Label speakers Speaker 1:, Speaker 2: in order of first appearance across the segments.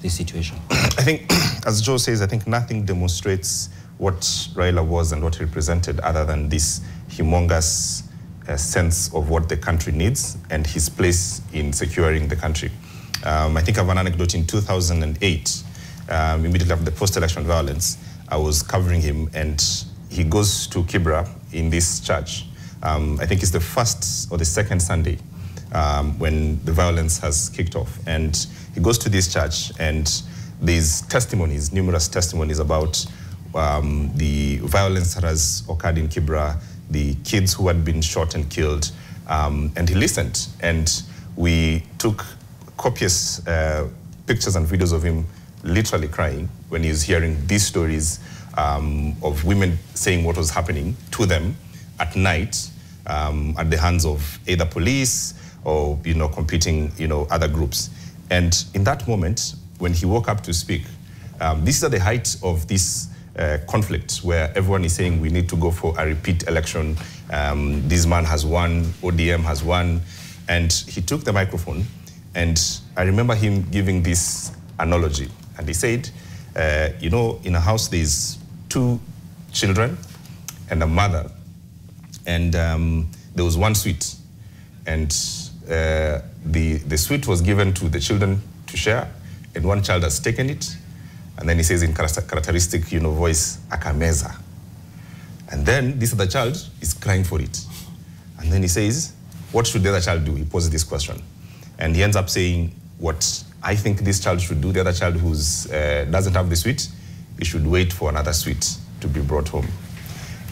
Speaker 1: this situation?
Speaker 2: I think, as Joe says, I think nothing demonstrates what Raila was and what he represented other than this humongous sense of what the country needs and his place in securing the country. I think I have an anecdote. In 2008, immediately after the post-election violence, I was covering him, and he goes to Kibra in this church. I think it's the first or the second Sunday when the violence has kicked off. And he goes to this church, and there's testimonies, numerous testimonies about the violence that has occurred in Kibra, the kids who had been shot and killed, and he listened. And we took copious pictures and videos of him literally crying when he was hearing these stories of women saying what was happening to them at night at the hands of either police or, competing, other groups. And in that moment, when he woke up to speak, this is at the height of this conflict where everyone is saying we need to go for a repeat election. This man has won, ODM has won. And he took the microphone, and I remember him giving this analogy. And he said, in a house there's 2 children and a mother, and there was one sweet. And the sweet was given to the children to share, and one child has taken it. And then he says in characteristic, voice, akameza. And then this other child is crying for it. And then he says, what should the other child do? He poses this question. And he ends up saying, what I think this child should do, the other child who doesn't have the sweet, he should wait for another sweet to be brought home.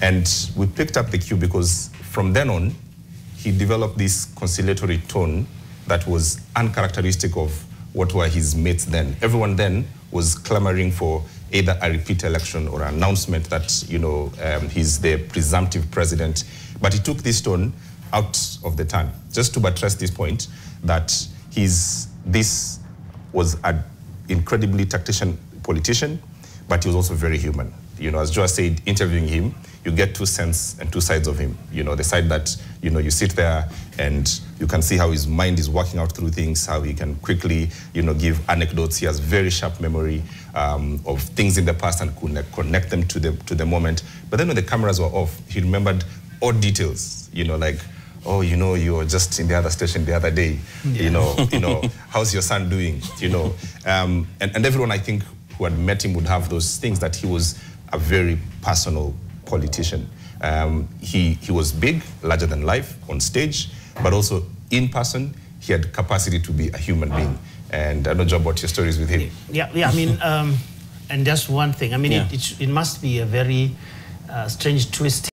Speaker 2: And we picked up the cue because from then on, he developed this conciliatory tone that was uncharacteristic of what were his mates then. Everyone then was clamoring for either a repeat election or an announcement that, he's the presumptive president. But he took this tone out of the turn, just to buttress this point that this was an incredibly tactician politician, but he was also very human. As Joa said, interviewing him, you get 2 senses and 2 sides of him. The side that, you sit there and you can see how his mind is working out through things, how he can quickly, give anecdotes. He has very sharp memory of things in the past and connect them to the moment. But then when the cameras were off, he remembered odd details, like, oh, you were just in the other station the other day, how's your son doing, and everyone, I think, who had met him would have those things, that he was a very personal politician. He was big, larger than life on stage, but also in person, he had capacity to be a human being. And I don't know about your stories with him.
Speaker 3: Yeah, I mean, and just one thing, I mean, it must be a very strange twist